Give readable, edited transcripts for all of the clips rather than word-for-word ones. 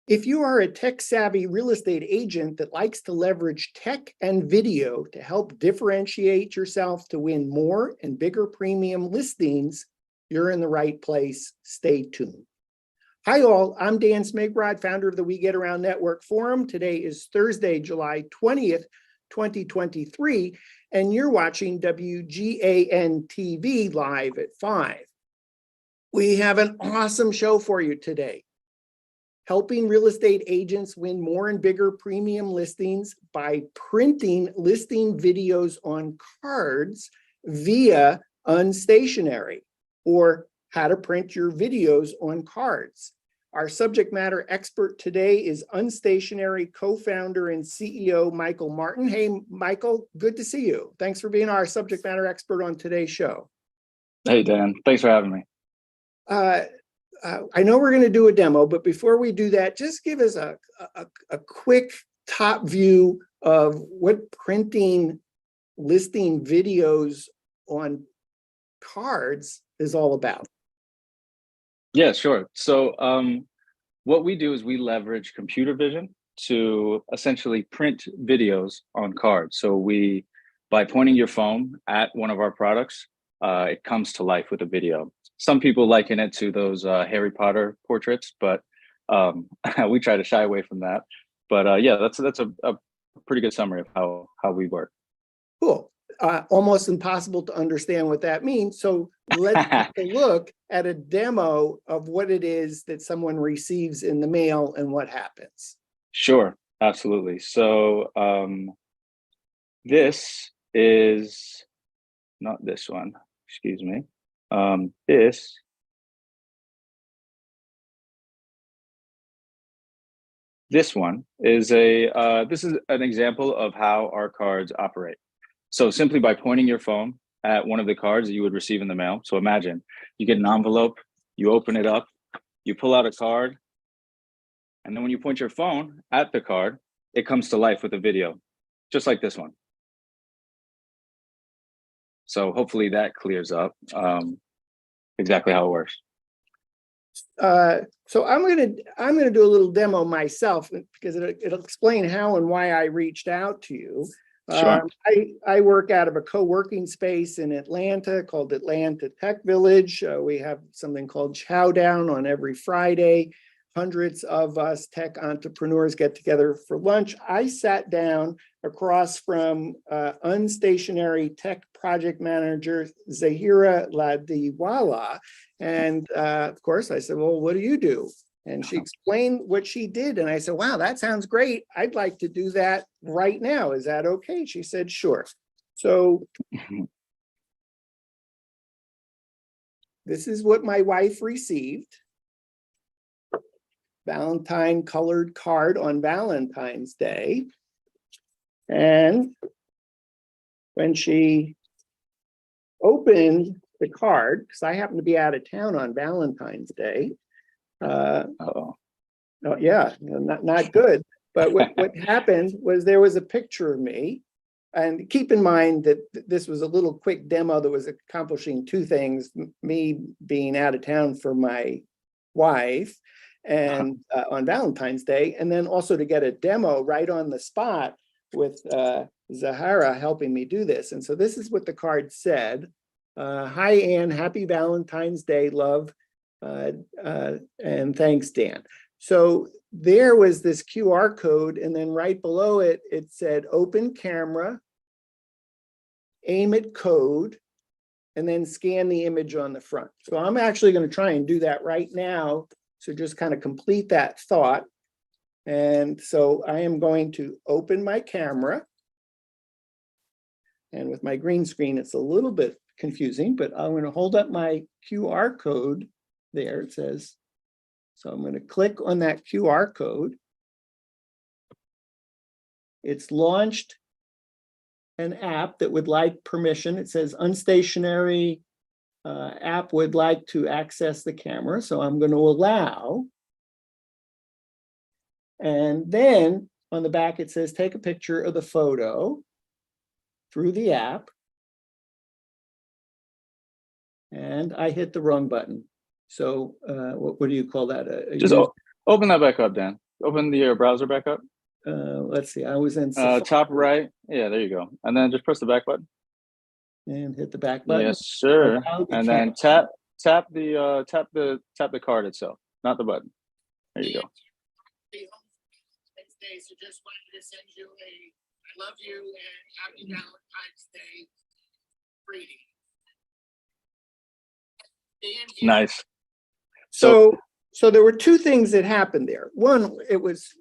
If you are a tech-savvy real estate agent that likes to leverage tech and video to help differentiate yourself to win more and bigger premium listings, you're in the right place. Stay tuned. Hi all, I'm Dan Smigrod, founder of the We Get Around Network Forum. Today is Thursday, July 20th, 2023, and you're watching WGAN TV live at 5. We have an awesome show for you today. Helping real estate agents win more and bigger premium listings by printing listing videos on cards via Unstationary, or how to print your videos on cards. Our subject matter expert today is Unstationary co-founder and CEO, Michael Martin. Hey, Michael, good to see you. Thanks for being our subject matter expert on today's show. Hey, Dan, thanks for having me. I know we're going to do a demo, but before we do that, just give us a quick top view of what printing listing videos on cards is all about. Yeah, sure. So what we do is we leverage computer vision to essentially print videos on cards. So by pointing your phone at one of our products, it comes to life with a video. Some people liken it to those Harry Potter portraits, but we try to shy away from that. But yeah, that's a pretty good summary of how we work. Cool. Almost impossible to understand what that means. So let's take a look at a demo of what it is that someone receives in the mail and what happens. Sure, absolutely. So this is not this one, excuse me. This one is this is an example of how our cards operate. So simply by pointing your phone at one of the cards that you would receive in the mail. So imagine you get an envelope, you open it up, you pull out a card, and then when you point your phone at the card, it comes to life with a video, just like this one. So hopefully that clears up exactly how it works. So I'm gonna do a little demo myself because it'll explain how and why I reached out to you. Sure. I work out of a co-working space in Atlanta called Atlanta Tech Village. We have something called Chowdown on every Friday. Hundreds of us tech entrepreneurs get together for lunch. I sat down across from Unstationary Tech Project Manager Zahira Ladiwala. And of course, I said, well, what do you do? And she explained what she did. And I said, wow, that sounds great. I'd like to do that right now. Is that okay? She said, sure. So this is what my wife received. Valentine colored card on Valentine's Day. And when she opened the card, because I happened to be out of town on Valentine's Day, oh yeah, not good. But what happened was there was a picture of me. And keep in mind that this was a little quick demo that was accomplishing two things: me being out of town for my wife and on Valentine's Day, and then also to get a demo right on the spot with Zahara helping me do this. And so this is what the card said. Hi, Ann, happy Valentine's Day, love. And thanks, Dan. So there was this QR code, and then right below it, it said open camera, aim at code, and then scan the image on the front. So I'm actually going to try and do that right now. So just kind of complete that thought. And so I am going to open my camera. And with my green screen, it's a little bit confusing, but I'm going to hold up my QR code there. It says, so I'm going to click on that QR code. It's launched an app that would like permission. It says Unstationary app would like to access the camera. So I'm going to allow. And then on the back, it says take a picture of the photo through the app. And I hit the wrong button. So what do you call that? Just open that back up, Dan. Open the browser back up. Let's see, I was in Safari Top right. Yeah, there you go. And then just press the back button. and hit the back button. Yes, sir. Allow the And then tap the card itself, not the button. There you go. So just wanted to send you I love you and happy Valentine's Day greeting. Nice. So there were two things that happened there. One, it was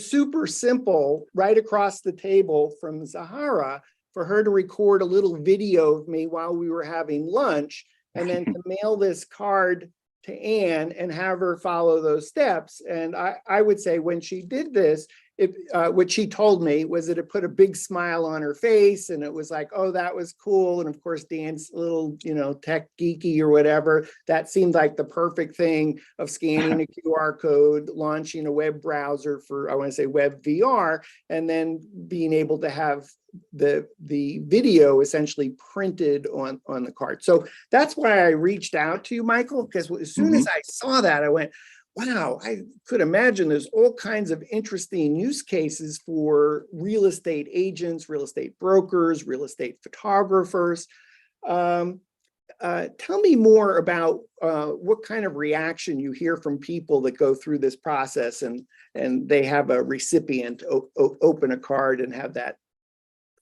super simple right across the table from Zahara for her to record a little video of me while we were having lunch and then to mail this card to Anne and have her follow those steps. And I would say when she did this, what she told me was that it put a big smile on her face and it was like, oh, that was cool. And of course, Dan's a little, tech geeky or whatever. That seemed like the perfect thing of scanning a QR code, launching a web browser for, I want to say web VR, and then being able to have the video essentially printed on the card. So that's why I reached out to you, Michael, because as soon as I saw that, I went, wow, I could imagine there's all kinds of interesting use cases for real estate agents, real estate brokers, real estate photographers. Tell me more about what kind of reaction you hear from people that go through this process and they have a recipient open a card and have that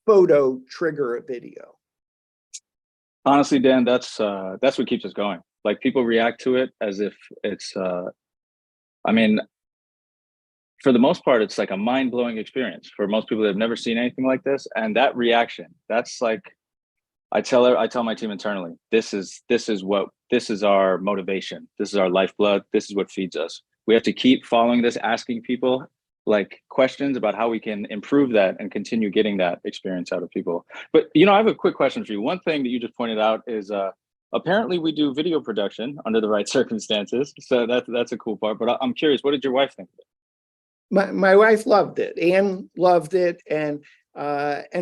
photo trigger a video. Honestly, Dan, that's what keeps us going. Like people react to it as if it's I mean, for the most part, it's like a mind-blowing experience for most people that have never seen anything like this. And that reaction, that's like, I tell my team internally, this is our motivation. This is our lifeblood. This is what feeds us. We have to keep following this, asking people like questions about how we can improve that and continue getting that experience out of people. But, I have a quick question for you. One thing that you just pointed out is, apparently we do video production under the right circumstances. So that's a cool part, but I'm curious, what did your wife think of it? My wife loved it. Anne loved it. And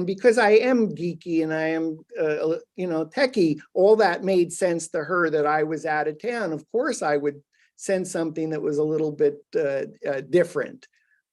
because I am geeky and I am, techie, all that made sense to her that I was out of town. Of course, I would send something that was a little bit different.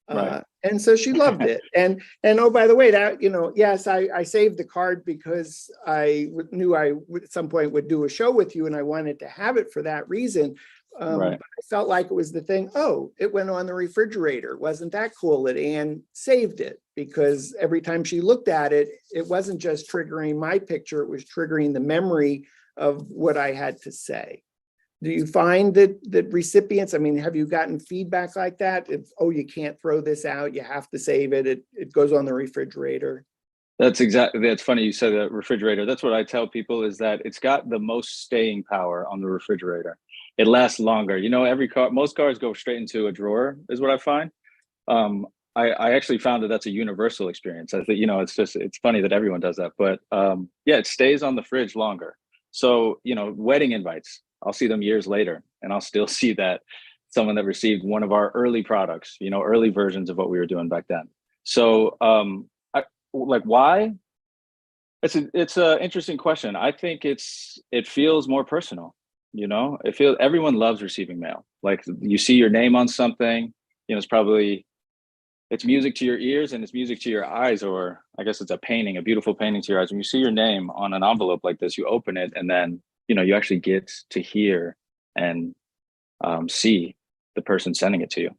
Right. And so she loved it. And oh, by the way, that, yes, I saved the card because I knew I would at some point would do a show with you and I wanted to have it for that reason. Right. But I felt like it was the thing, oh, it went on the refrigerator. Wasn't that cool that Anne saved it? Because every time she looked at it, it wasn't just triggering my picture, it was triggering the memory of what I had to say. Do you find that recipients, have you gotten feedback like that? If, oh, you can't throw this out, you have to save it, it goes on the refrigerator. That's funny you said the refrigerator. That's what I tell people is that it's got the most staying power on the refrigerator. It lasts longer. Most cars go straight into a drawer is what I find. I actually found that that's a universal experience. I think, it's funny that everyone does that, but yeah, it stays on the fridge longer. So, wedding invites, I'll see them years later and I'll still see that someone that received one of our early products, early versions of what we were doing back then. So why? It's an interesting question. I think it feels more personal. Everyone loves receiving mail. Like you see your name on something, it's music to your ears and it's music to your eyes, or I guess it's a beautiful painting to your eyes. When you see your name on an envelope like this, you open it and then, you actually get to hear and see the person sending it to you,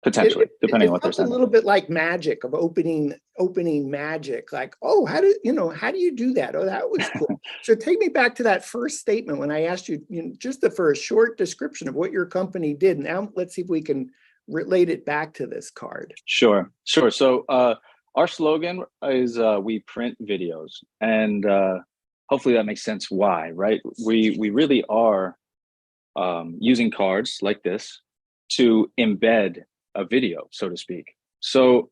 potentially, depending on what they're sending. A little bit like magic of opening magic, like, oh, how do you do that? Oh, that was cool. So take me back to that first statement when I asked you, just for a short description of what your company did. Now let's see if we can relate it back to this card. Sure. So our slogan is we print videos, and hopefully that makes sense why, right? We really are using cards like this to embed a video, so to speak. So,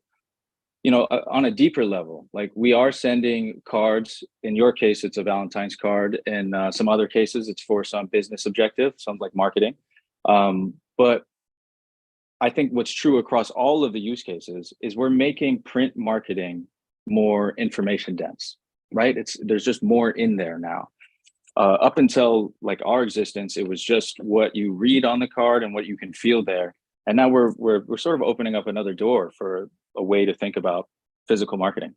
on a deeper level, like we are sending cards. In your case, it's a Valentine's card. In some other cases, it's for some business objective, some like marketing. But I think what's true across all of the use cases is we're making print marketing more information dense, right? There's just more in there now. Up until like our existence, it was just what you read on the card and what you can feel there. And now we're sort of opening up another door for a way to think about physical marketing.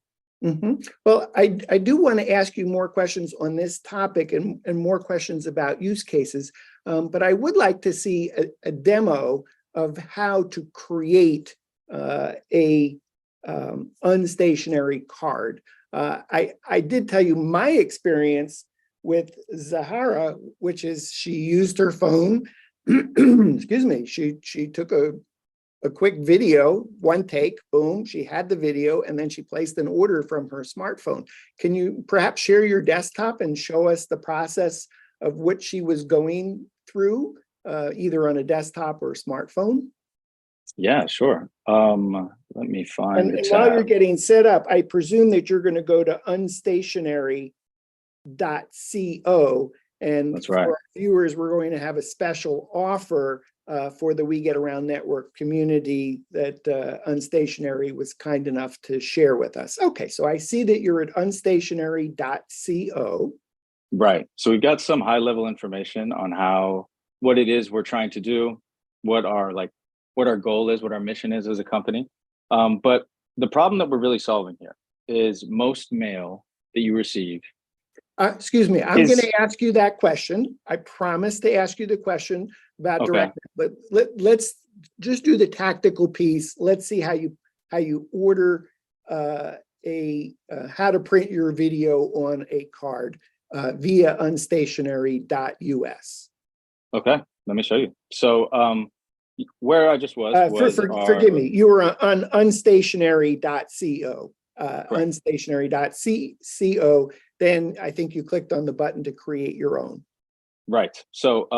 Well, I do want to ask you more questions on this topic and more questions about use cases, but I would like to see a demo of how to create a unstationary card. I did tell you my experience with Zahara, which is she used her phone. Excuse me. She took a quick video, one take, boom, she had the video, and then she placed an order from her smartphone. Can you perhaps share your desktop and show us the process of what she was going through, either on a desktop or a smartphone? Yeah, sure. Let me find the And while you're tab. getting set up, I presume that you're going to go to unstationary.co. And That's right. for our viewers, we're going to have a special offer for the We Get Around Network community that Unstationary was kind enough to share with us. Okay, so I see that you're at unstationary.co. Right. So we've got some high level information on what it is we're trying to do, what our goal is, what our mission is as a company. But the problem that we're really solving here is most mail that you receive. Excuse me, I'm going to ask you that question. I promise to ask you the question about direct, but let's just do the tactical piece. Let's see how you order how to print your video on a card via unstationary.us. Okay, let me show you. So where I just was forgive me, you were on unstationary.co. Unstationary.co. Then I think you clicked on the button to create your own. Right. So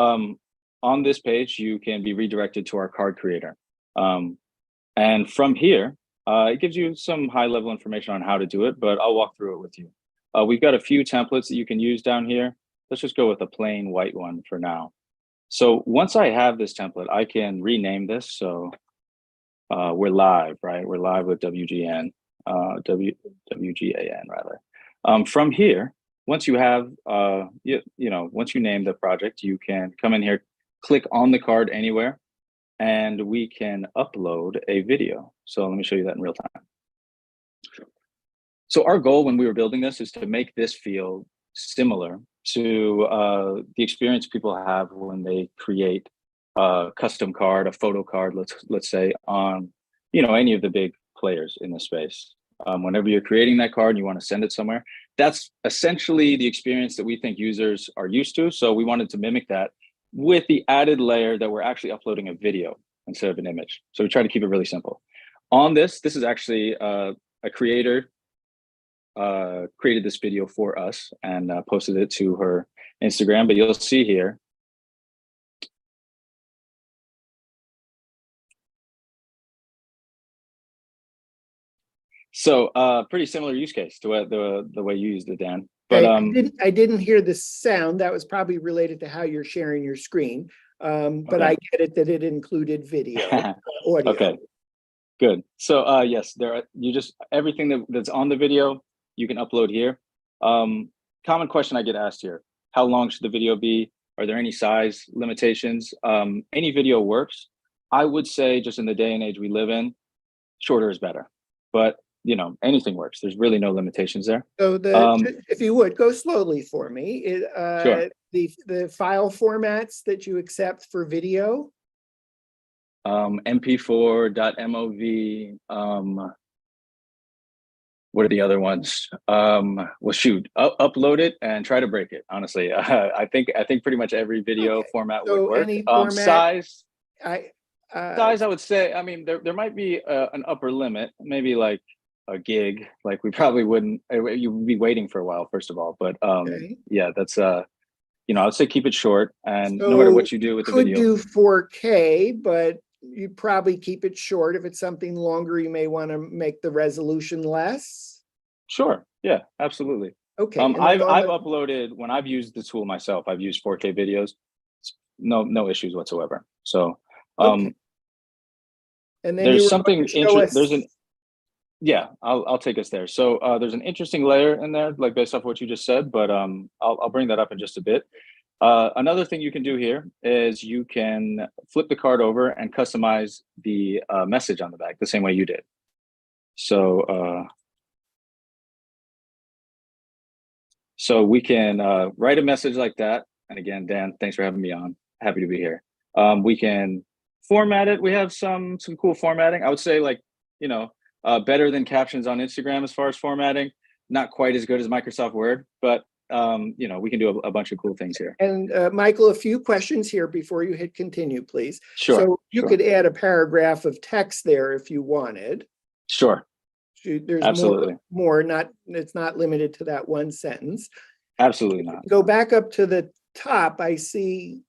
on this page, you can be redirected to our card creator. And from here, it gives you some high level information on how to do it, but I'll walk through it with you. We've got a few templates that you can use down here. Let's just go with a plain white one for now. So once I have this template, I can rename this. So we're live, right? We're live with WGN, WGAN rather. From here, once you have, once you name the project, you can come in here, click on the card anywhere, and we can upload a video. So let me show you that in real time. So our goal when we were building this is to make this feel similar to the experience people have when they create a custom card, a photo card, let's say, on any of the big players in the space. Whenever you're creating that card and you want to send it somewhere, that's essentially the experience that we think users are used to. So we wanted to mimic that with the added layer that we're actually uploading a video instead of an image. So we try to keep it really simple. On this is actually a creator created this video for us and posted it to her Instagram, but you'll see here. So pretty similar use case to the way you used it, Dan. But I didn't hear the sound. That was probably related to how you're sharing your screen. But I get it that it included video, audio. Okay, good. So yes, everything that's on the video you can upload here. Common question I get asked here: how long should the video be? Are there any size limitations? Any video works. I would say, just in the day and age we live in, shorter is better. But anything works. There's really no limitations there. So if you would go slowly for me, sure. The file formats that you accept for video. MP4.mov. What are the other ones? Well, shoot, upload it and try to break it. Honestly, I think pretty much every video format would work. Any format, size. Size, I would say. I mean, there might be an upper limit, maybe like a gig. Like we probably wouldn't. You would be waiting for a while, first of all. But yeah, that's I would say keep it short, and no matter what you do with the video. Could do 4K, but you probably keep it short. If it's something longer, you may want to make the resolution less. Sure. Yeah, absolutely. Okay. I've uploaded, when I've used the tool myself, I've used 4K videos. No issues whatsoever. So okay. And then there's something interesting. I'll take us there. So there's an interesting layer in there, like based off what you just said, but I'll bring that up in just a bit. Another thing you can do here is you can flip the card over and customize the message on the back the same way you did. So we can write a message like that. And again, Dan, thanks for having me on. Happy to be here. We can format it. We have some cool formatting. I would say better than captions on Instagram as far as formatting. Not quite as good as Microsoft Word, but we can do a bunch of cool things here. And Michael, a few questions here before you hit continue, please. Sure. So you could add a paragraph of text there if you wanted. Sure. There's Absolutely. more, it's not limited to that one sentence. Absolutely not. Go back up to the top. I see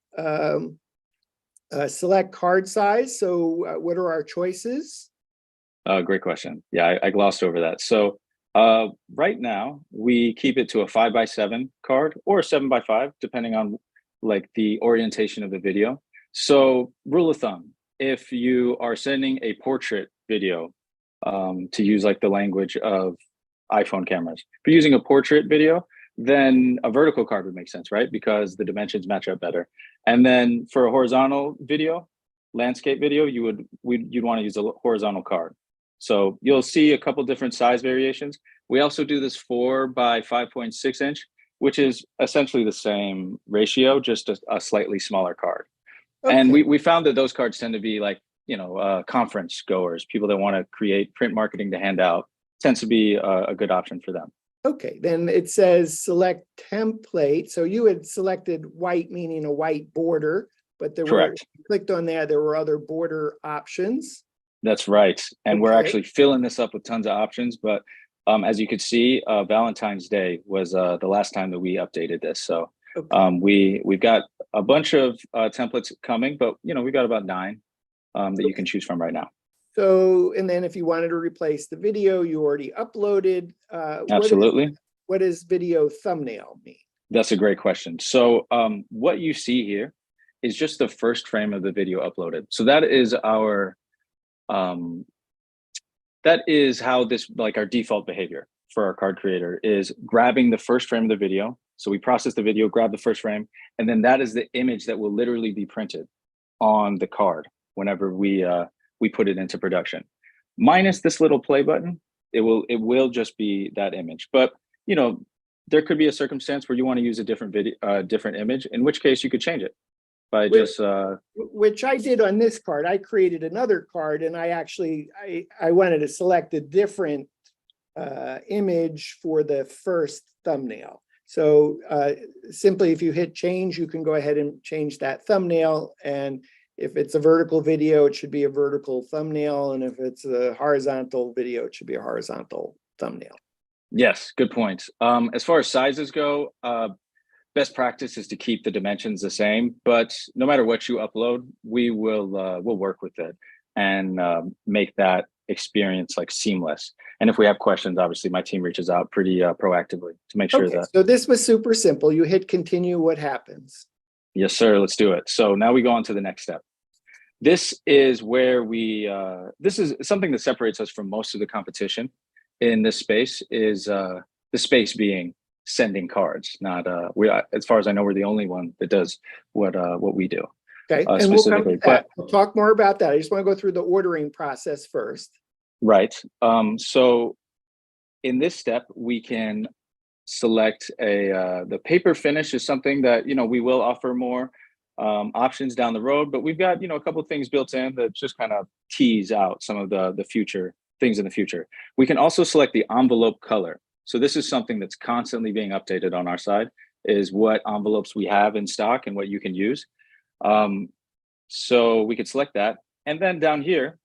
select card size. So what are our choices? Great question. Yeah, I glossed over that. So right now we keep it to a 5x7 card or a 7x5, depending on like the orientation of the video. So rule of thumb, if you are sending a portrait video, to use like the language of iPhone cameras, if you're using a portrait video, then a vertical card would make sense, right? Because the dimensions match up better. And then for a horizontal video, landscape video, you'd want to use a horizontal card. So you'll see a couple different size variations. We also do this 4x5.6 inch, which is essentially the same ratio, just a slightly smaller card. Okay. And we found that those cards tend to be like, conference goers, people that want to create print marketing to hand out, tends to be a good option for them. Okay, then it says select template. So you had selected white, meaning a white border, but Correct. Clicked on there were other border options. That's right. And we're actually filling this up with tons of options, but as you could see, Valentine's Day was the last time that we updated this. So we've got a bunch of templates coming, but we've got about 9 that you can choose from right now. So, and then if you wanted to replace the video you already uploaded, absolutely. What does video thumbnail mean? That's a great question. So what you see here is just the first frame of the video uploaded. So that is our that is how this, like our default behavior for our card creator is grabbing the first frame of the video. So we process the video, grab the first frame, and then that is the image that will literally be printed on the card whenever we put it into production. Minus this little play button, it will just be that image. But there could be a circumstance where you want to use a different video, different image, in which case you could change it by which I did on this card. I created another card, and I wanted to select a different image for the first thumbnail. So simply, if you hit change, you can go ahead and change that thumbnail. And if it's a vertical video, it should be a vertical thumbnail. And if it's a horizontal video, it should be a horizontal thumbnail. Yes, good point. As far as sizes go, best practice is to keep the dimensions the same, but no matter what you upload, we'll work with it and make that experience like seamless. And if we have questions, obviously my team reaches out pretty proactively to make sure that. So this was super simple. You hit continue, what happens? Yes, sir, let's do it. So now we go on to the next step. This is where this is something that separates us from most of the competition in this space, is the space being sending cards. Not as far as I know, we're the only one that does what we do. Okay, and we'll talk more about that. I just want to go through the ordering process first. Right. So in this step, we can select the paper finish is something that we will offer more options down the road, but we've got a couple of things built in that just kind of tease out some of the future things in the future. We can also select the envelope color. So this is something that's constantly being updated on our side, is what envelopes we have in stock and what you can use. So we could select that. And then down here,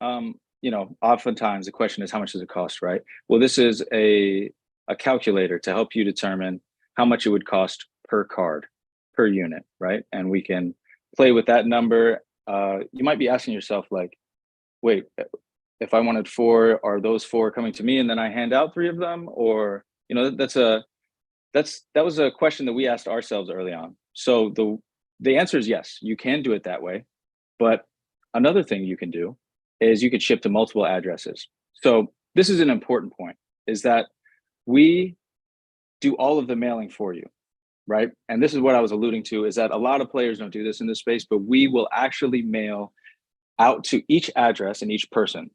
oftentimes the question is, how much does it cost, right? Well, this is a calculator to help you determine how much it would cost per card, per unit, right? And we can play with that number. You might be asking yourself, like, wait, if I wanted 4, are those 4 coming to me and then I hand out 3 of them? Or, that was a question that we asked ourselves early on. So the answer is yes, you can do it that way. But another thing you can do is you could ship to multiple addresses. So this is an important point, is that we do all of the mailing for you. right? And this is what I was alluding to, is that a lot of players don't do this in this space, but we will actually mail out to each address and each person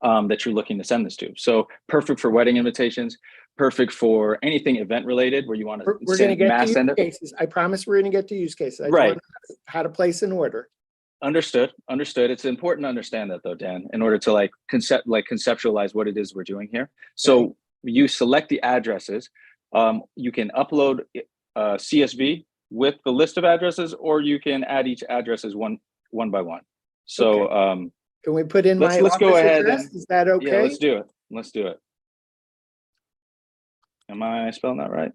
that you're looking to send this to. So perfect for wedding invitations, perfect for anything event related where you want to We're going to get to mass use send it. cases. I promise we're going to get to use cases. I just Right. want to know how to place an order. Understood. It's important to understand that though, Dan, in order to conceptualize what it is we're doing here. So Right. you select the addresses. You can upload CSV with the list of addresses, or you can add each address as one by one. So Can we put in my let's go office ahead address? and Is that okay? yeah, let's do it. Am I spelling that right?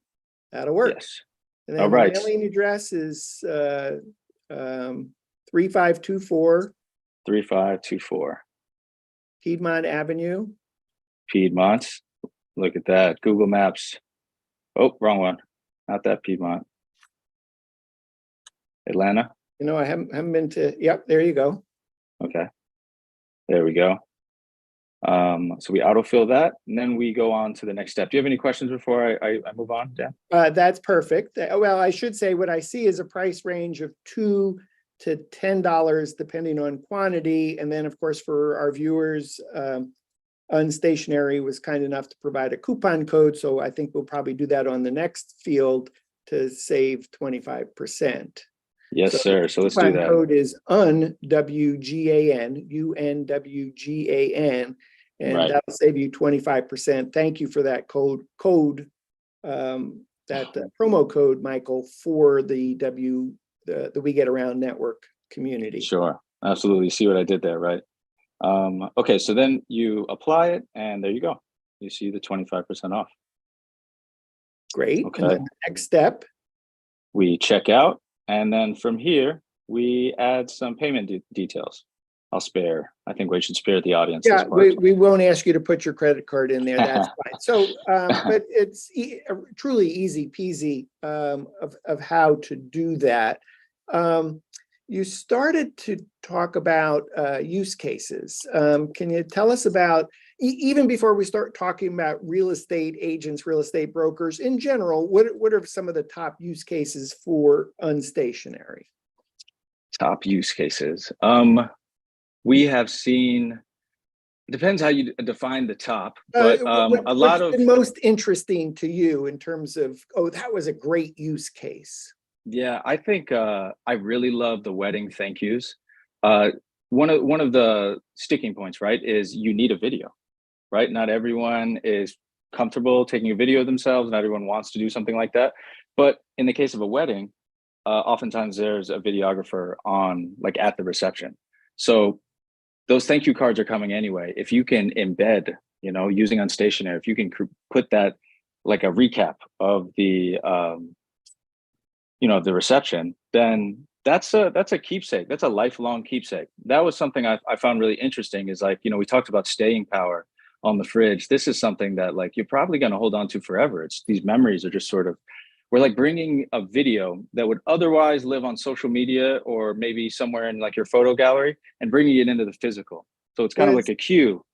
That'll work. Yes. And then All the right. mailing address is 3524 3524 Piedmont Avenue. Piedmont. Look at that. Google Maps. Oh, wrong one. Not that Piedmont. Atlanta. You know, I haven't been to, yep, there you go. Okay. There we go. So we autofill that, and then we go on to the next step. Do you have any questions before I move on, Dan? That's perfect. Well, I should say what I see is a price range of $2 to $10, depending on quantity. And then, of course, for our viewers, Unstationary was kind enough to provide a coupon code. So I think we'll probably do that on the next field to save 25%. Yes, sir. So let's do Coupon that. code is UNWGAN, UNWGAN, and Right. that'll save you 25%. Thank you for that code, promo code, Michael, for the We Get Around Network community. Sure. Absolutely. See what I did there, right? Okay, so then you apply it, and there you go. You see the 25% off. Great. Okay. And then the next step. We check out, and then from here, we add some payment details. I think we should spare the audience. Yeah, we won't ask you to put your credit card in there. That's fine. So, but it's truly easy peasy of how to do that. You started to talk about use cases. Can you tell us about, even before we start talking about real estate agents, real estate brokers in general, what are some of the top use cases for Unstationary? Top use cases. We have seen, it depends how you define the top, but a lot of been most interesting to you in terms of, oh, that was a great use case. Yeah, I think I really love the wedding thank yous. One of the sticking points, right, is you need a video, right? Not everyone is comfortable taking a video of themselves. Not everyone wants to do something like that. But in the case of a wedding, oftentimes there's a videographer on, like, at the reception. So those thank you cards are coming anyway. If you can embed, using Unstationary, if you can put that, like a recap of the the reception, then that's a keepsake. That's a lifelong keepsake. That was something I found really interesting, is like, we talked about staying power on the fridge. This is something that, like, you're probably going to hold on to forever. It's these memories are just sort of, we're like bringing a video that would otherwise live on social media or maybe somewhere in, like, your photo gallery, and bringing it into the physical. So it's kind of like a cue.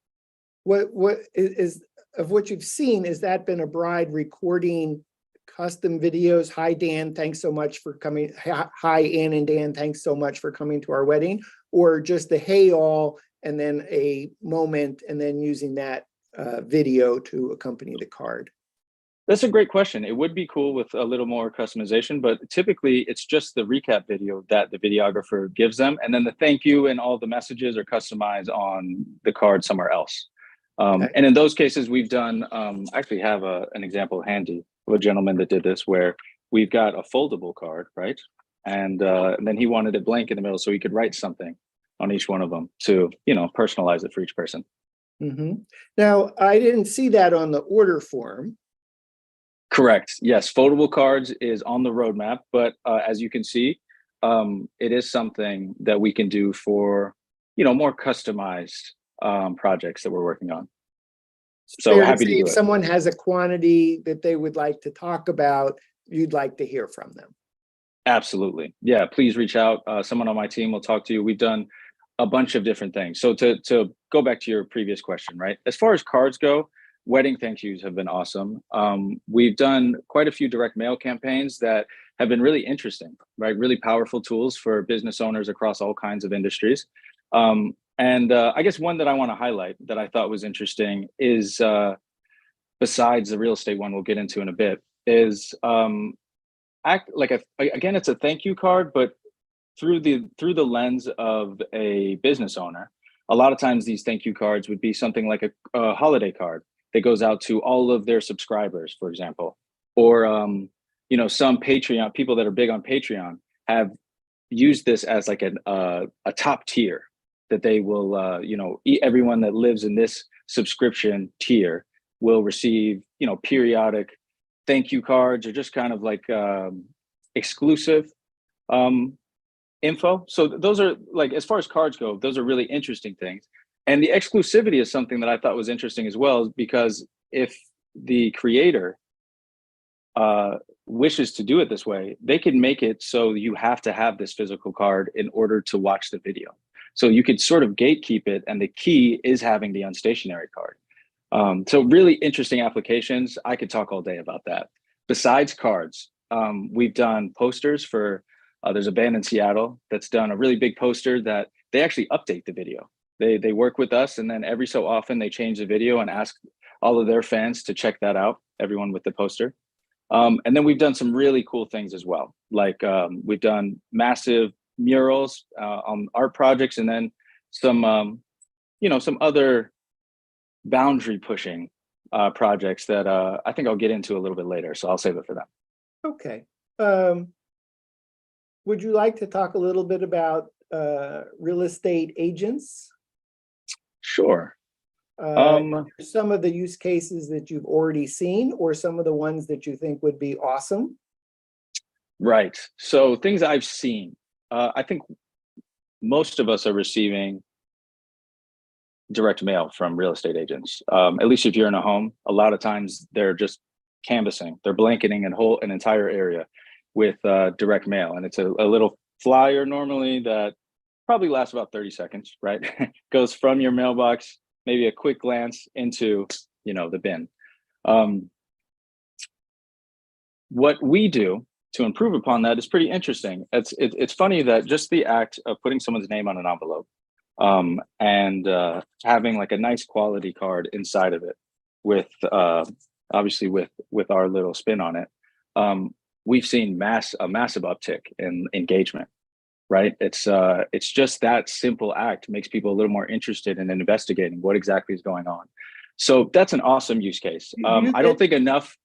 What is of what you've seen, has that been a bride recording custom videos? Hi, Dan, thanks so much for coming. Hi, Ann and Dan, thanks so much for coming to our wedding. Or just the hey all, and then a moment, and then using that video to accompany the card? That's a great question. It would be cool with a little more customization, but typically it's just the recap video that the videographer gives them. And then the thank you and all the messages are customized on the card somewhere else. Okay. And in those cases, we've done, actually have an example handy of a gentleman that did this, where we've got a foldable card, right? And then he wanted it blank in the middle so he could write something on each one of them to, personalize it for each person. Mm-hmm. Now, I didn't see that on the order form. Correct. Yes, foldable cards is on the roadmap, but as you can see, it is something that we can do for, more customized projects that we're working on. So happy to do it. If someone has a quantity that they would like to talk about, you'd like to hear from them. Absolutely. Yeah, please reach out. Someone on my team will talk to you. We've done a bunch of different things. So to go back to your previous question, right? As far as cards go, wedding thank yous have been awesome. We've done quite a few direct mail campaigns that have been really interesting, right? Really powerful tools for business owners across all kinds of industries. And I guess one that I want to highlight that I thought was interesting is, besides the real estate one we'll get into in a bit, is act like again, it's a thank you card, but through the lens of a business owner. A lot of times these thank you cards would be something like a holiday card that goes out to all of their subscribers, for example, or some Patreon people that are big on Patreon have used this as like a top tier that they will everyone that lives in this subscription tier will receive periodic thank you cards, or just kind of like exclusive info. So those are, like, as far as cards go, those are really interesting things. And the exclusivity is something that I thought was interesting as well, because if the creator wishes to do it this way, they can make it so you have to have this physical card in order to watch the video. So you could sort of gatekeep it, and the key is having the unstationary card. So really interesting applications. I could talk all day about that. Besides cards, we've done posters for, there's a band in Seattle that's done a really big poster that they actually update the video. They work with us, and then every so often they change the video and ask all of their fans to check that out, everyone with the poster. And then we've done some really cool things as well. Like we've done massive murals on art projects, and then some other boundary pushing projects that I think I'll get into a little bit later. So I'll save it for them. Okay. Would you like to talk a little bit about real estate agents? Sure. Some of the use cases that you've already seen, or some of the ones that you think would be awesome? Right. So things I've seen, I think most of us are receiving direct mail from real estate agents. At least if you're in a home, a lot of times they're just canvassing, they're blanketing an entire area with direct mail. And it's a little flyer normally that probably lasts about 30 seconds, right? Goes from your mailbox, maybe a quick glance into, the bin. What we do to improve upon that is pretty interesting. It's funny that just the act of putting someone's name on an envelope and having like a nice quality card inside of it with obviously with our little spin on it, we've seen a massive uptick in engagement. Right? It's just that simple act makes people a little more interested in investigating what exactly is going on. So that's an awesome use case. I don't think enough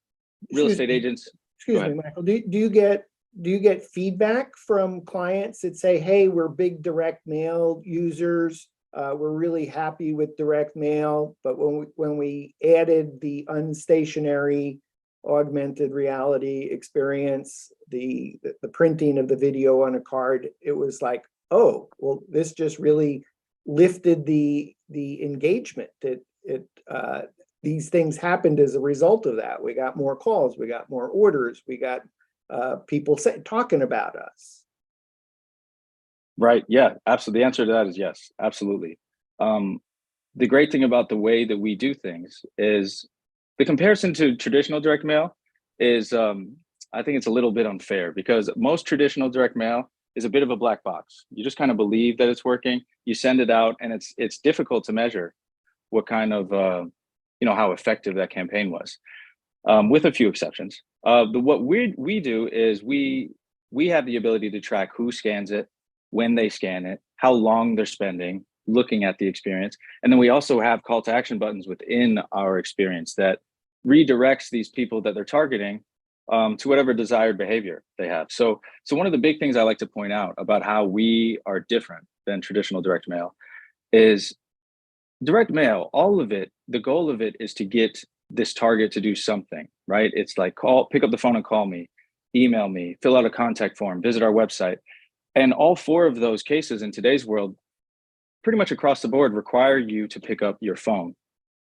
real estate agents. Excuse me, Michael. Do you get feedback from clients that say, "Hey, we're big direct mail users. We're really happy with direct mail, but when we added the unstationary augmented reality experience, the printing of the video on a card, it was like, oh, well, this just really lifted the engagement. These things happened as a result of that. We got more calls, we got more orders, we got people talking about us." Right. Yeah, absolutely. The answer to that is yes, absolutely. The great thing about the way that we do things is the comparison to traditional direct mail is, I think it's a little bit unfair, because most traditional direct mail is a bit of a black box. You just kind of believe that it's working, you send it out, and it's difficult to measure what kind of, how effective that campaign was, with a few exceptions. What we do is we have the ability to track who scans it, when they scan it, how long they're spending looking at the experience. And then we also have call to action buttons within our experience that redirects these people that they're targeting to whatever desired behavior they have. So one of the big things I like to point out about how we are different than traditional direct mail is direct mail, all of it, the goal of it is to get this target to do something, right? It's like pick up the phone and call me, email me, fill out a contact form, visit our website. And all four of those cases in today's world, pretty much across the board, require you to pick up your phone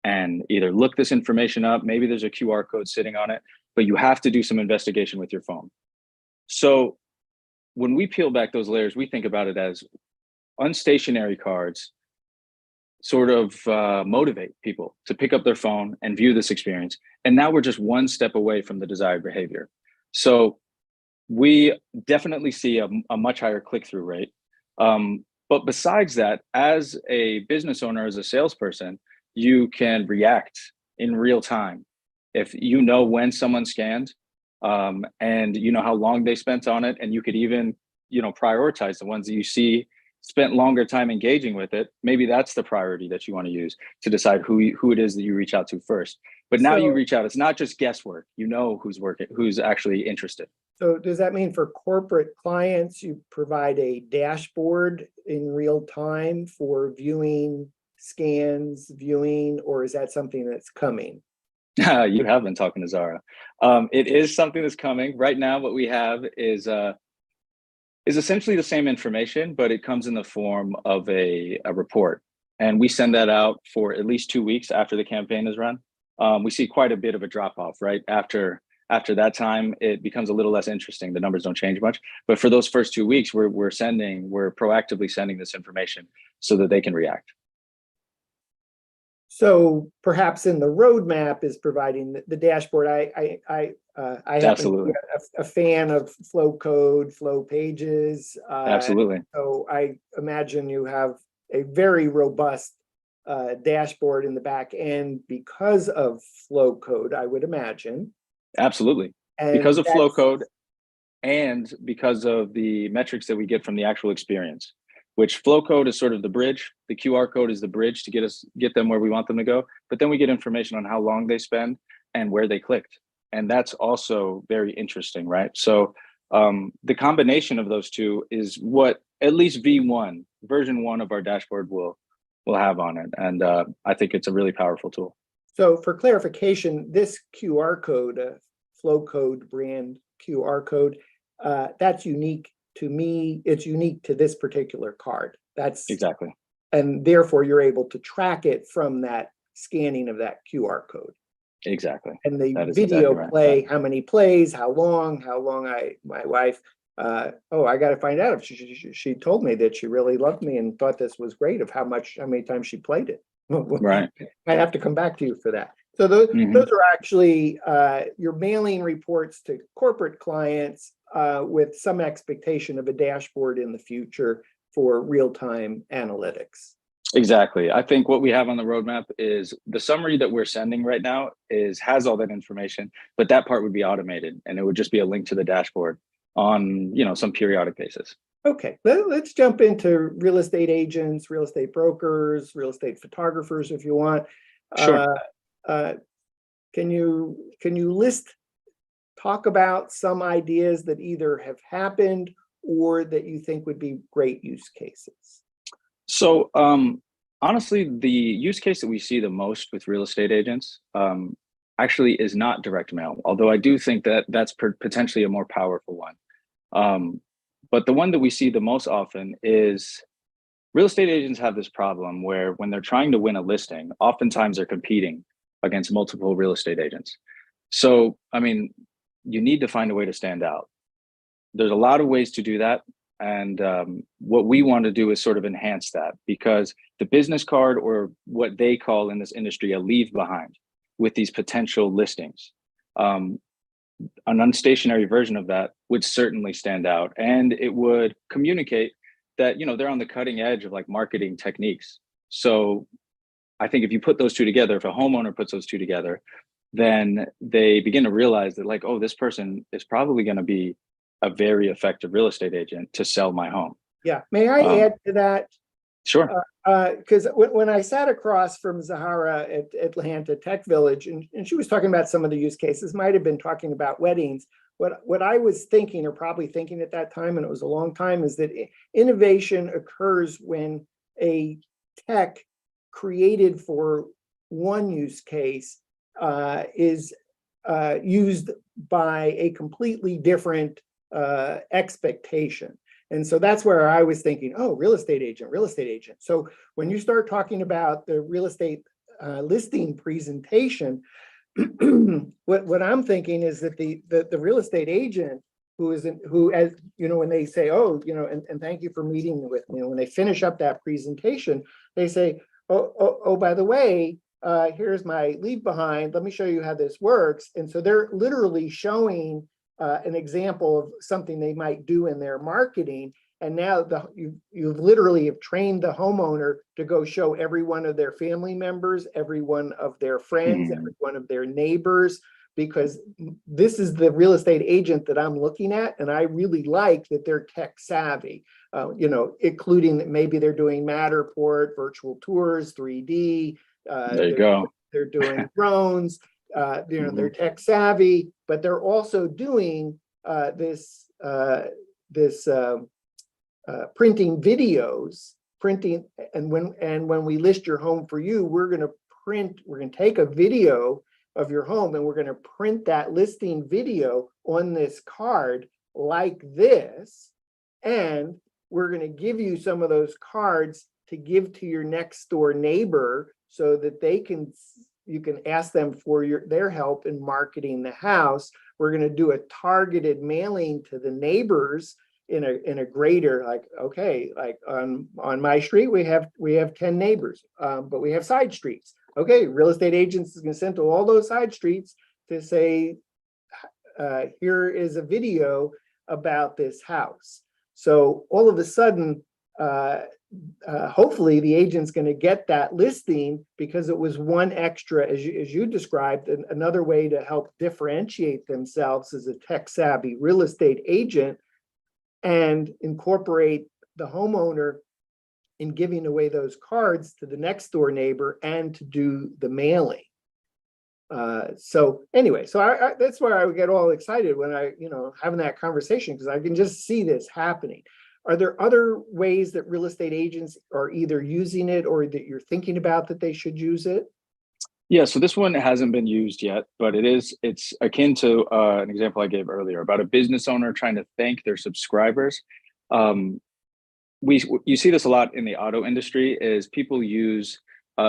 and either look this information up. Maybe there's a QR code sitting on it, but you have to do some investigation with your phone. So when we peel back those layers, we think about it as unstationary cards sort of motivate people to pick up their phone and view this experience. And now we're just one step away from the desired behavior. So we definitely see a much higher click-through rate. But besides that, as a business owner, as a salesperson, you can react in real time. If you know when someone scanned, and you know how long they spent on it, and you could even, prioritize the ones that you see spent longer time engaging with it. Maybe that's the priority that you want to use to decide who it is that you reach out to first. But now you So, reach out, it's not just guesswork. You know who's actually interested. so does that mean for corporate clients, you provide a dashboard in real time for viewing scans, or is that something that's coming? You have been talking to Zara. It is something that's coming. Right now, what we have is essentially the same information, but it comes in the form of a report. And we send that out for at least 2 weeks after the campaign is run. We see quite a bit of a drop off, right? After that time, it becomes a little less interesting. The numbers don't change much. But for those first 2 weeks, we're proactively sending this information so that they can react. So perhaps in the roadmap is providing the dashboard. I happen Absolutely. to be a fan of flow code, flow pages. Absolutely. So I imagine you have a very robust dashboard in the back end because of flow code, I would imagine. Absolutely. And Because of flow that's- code and because of the metrics that we get from the actual experience, which flow code is sort of the bridge. The QR code is the bridge to get them where we want them to go. But then we get information on how long they spend and where they clicked. And that's also very interesting, right? So the combination of those two is what at least version 1 of our dashboard will have on it. And I think it's a really powerful tool. So for clarification, this QR code, flow code brand QR code, that's unique to me. It's unique to this particular card. That's Exactly. And therefore you're able to track it from that scanning of that QR code. Exactly. And the That is video exactly right. play, how many plays, how long my wife, I got to find out if she told me that she really loved me and thought this was great of how many times she played it. Right. I have to come back to you for that. So those are actually your mailing reports to corporate clients with some expectation of a dashboard in the future for real-time analytics. Exactly. I think what we have on the roadmap is the summary that we're sending right now has all that information, but that part would be automated and it would just be a link to the dashboard on, some periodic basis. Okay, let's jump into real estate agents, real estate brokers, real estate photographers, if you want. Sure. Can you talk about some ideas that either have happened or that you think would be great use cases? So honestly, the use case that we see the most with real estate agents actually is not direct mail, although I do think that that's potentially a more powerful one. But the one that we see the most often is real estate agents have this problem where when they're trying to win a listing, oftentimes they're competing against multiple real estate agents. So, you need to find a way to stand out. There's a lot of ways to do that. And what we want to do is sort of enhance that, because the business card, or what they call in this industry a leave behind with these potential listings, an unstationary version of that would certainly stand out, and it would communicate that they're on the cutting edge of like marketing techniques. So I think if you put those two together, if a homeowner puts those two together, then they begin to realize that like, oh, this person is probably going to be a very effective real estate agent to sell my home. Yeah, may I add to that? Sure. Because when I sat across from Zahara at Atlanta Tech Village, and she was talking about some of the use cases, might have been talking about weddings. What I was thinking, or probably thinking at that time, and it was a long time, is that innovation occurs when a tech created for one use case is used by a completely different expectation. And so that's where I was thinking, oh, real estate agent. So when you start talking about the real estate listing presentation, what I'm thinking is that the real estate agent who as when they say, oh, and thank you for meeting with me, when they finish up that presentation, they say, oh, by the way, here's my leave behind. Let me show you how this works. And so they're literally showing an example of something they might do in their marketing. And now you've literally have trained the homeowner to go show every one of their family members, every one of their friends, every one of their neighbors, because this is the real estate agent that I'm looking at. And I really like that they're tech savvy, including that maybe they're doing Matterport, virtual tours, 3D. There you go. They're doing drones, they're tech savvy, but they're also doing this printing videos, and when we list your home for you, we're going to take a video of your home and we're going to print that listing video on this card like this, and we're going to give you some of those cards to give to your next door neighbor so that you can ask them for their help in marketing the house. We're going to do a targeted mailing to the neighbors in a greater, like, okay, like on my street, we have 10 neighbors, but we have side streets. Okay, real estate agents is going to send to all those side streets to say, here is a video about this house. So all of a sudden, hopefully the agent's going to get that listing because it was one extra, as you described, another way to help differentiate themselves as a tech savvy real estate agent and incorporate the homeowner in giving away those cards to the next door neighbor and to do the mailing. So anyway, so that's where I would get all excited when having that conversation, because I can just see this happening. Are there other ways that real estate agents are either using it or that you're thinking about that they should use it? Yeah, so this one hasn't been used yet, but it's akin to an example I gave earlier about a business owner trying to thank their subscribers. You see this a lot in the auto industry, is people use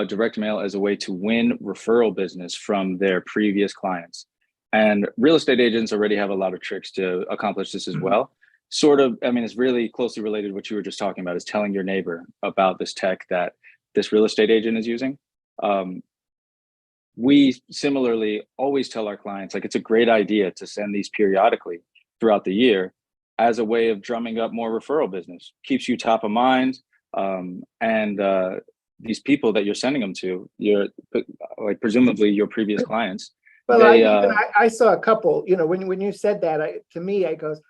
direct mail as a way to win referral business from their previous clients. And real estate agents already have a lot of tricks to accomplish this as well. Sort of, I mean, it's really closely related to what you were just talking about, is telling your neighbor about this tech that this real estate agent is using. We similarly always tell our clients, like, it's a great idea to send these periodically throughout the year as a way of drumming up more referral business. Keeps you top of mind. And these people that you're sending them to, presumably your previous clients. Well, I saw a couple, when you said that, to me, I goes,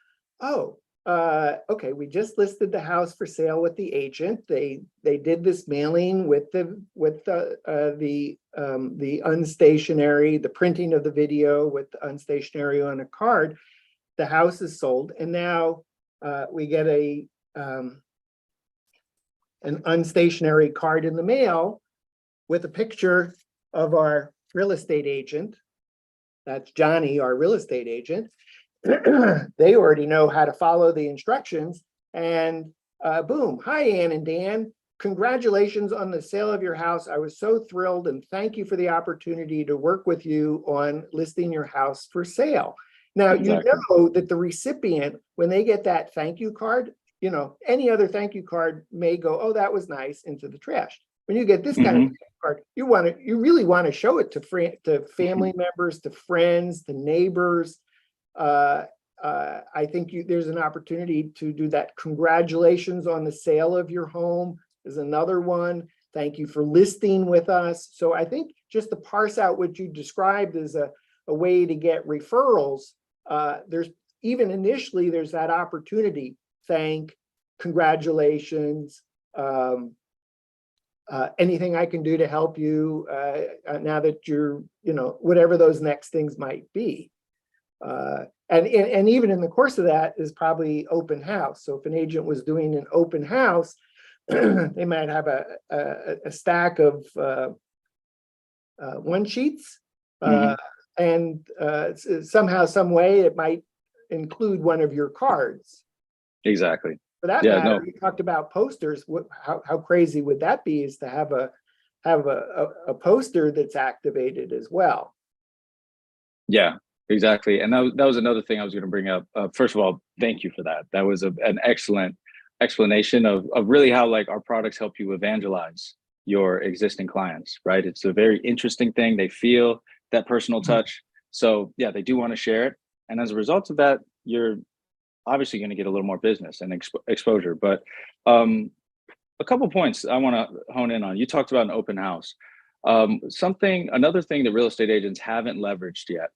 oh, okay, we just listed the house for sale with the agent. They did this mailing with the unstationary, the printing of the video with the unstationary on a card. The house is sold, and now we get an unstationary card in the mail with a picture of our real estate agent. That's Johnny, our real estate agent. They already know how to follow the instructions, and boom, hi Ann and Dan, congratulations on the sale of your house. I was so thrilled, and thank you for the opportunity to work with you on listing your house for sale. Now, exactly. You know that the recipient, when they get that thank you card, any other thank you card may go, oh, that was nice, into the trash. When you get this kind of card, you really want to show it to family members, to friends, to neighbors. I think there's an opportunity to do that. Congratulations on the sale of your home is another one. Thank you for listing with us. So I think just to parse out what you described as a way to get referrals, there's that opportunity. Thank, congratulations, anything I can do to help you now that you're, whatever those next things might be. And even in the course of that is probably open house. So if an agent was doing an open house, they might have a stack of one sheets, and somehow, some way, it might include one of your cards. Exactly. For that matter, you talked about posters. How crazy would that be? Is to have a poster that's activated as well. Yeah. Exactly. And that was another thing I was going to bring up. First of all, thank you for that. That was an excellent explanation of really how, like, our products help you evangelize your existing clients, right? It's a very interesting thing. They feel that personal touch. So yeah, they do want to share it. And as a result of that, you're obviously going to get a little more business and exposure. But a couple points I want to hone in on. You talked about an open house. Another thing that real estate agents haven't leveraged yet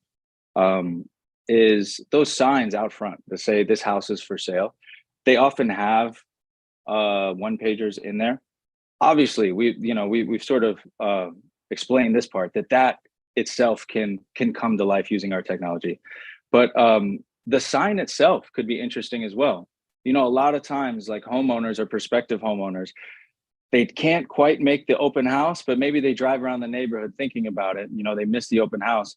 is those signs out front that say this house is for sale. They often have one pagers in there. Obviously, we've sort of explained this part that itself can come to life using our technology, but the sign itself could be interesting as well. A lot of times, like homeowners or prospective homeowners, they can't quite make the open house, but maybe they drive around the neighborhood thinking about it. They miss the open house.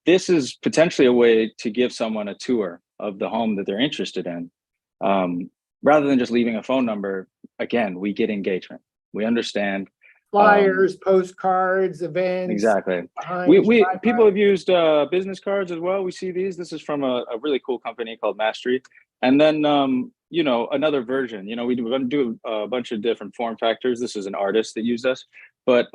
This is potentially a way to give someone a tour of the home that they're interested in. Rather than just leaving a phone number. Again, we get engagement. We understand. Flyers, postcards, events. Exactly. Behind People have used business cards as well. We see these. This is from a really cool company called Mastery. And then, another version. We do a bunch of different form factors. This is an artist that used us. But,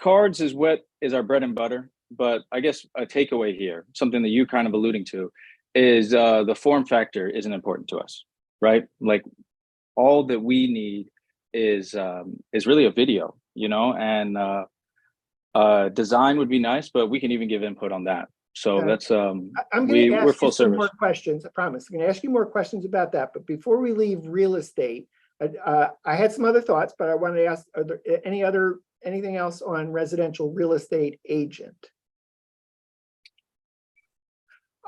cards is what is our bread and butter. But I guess a takeaway here, something that you kind of alluding to, is the form factor isn't important to us, right? Like all that we need is really a video, and design would be nice, but we can even give input on that. So that's I'm going to we're ask full you some service. more questions. I promise. I'm going to ask you more questions about that. But before we leave real estate, I had some other thoughts, but I wanted to ask: are there anything else on residential real estate agent?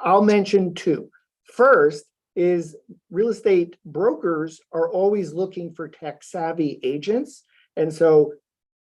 I'll mention two. First is real estate brokers are always looking for tech savvy agents. And so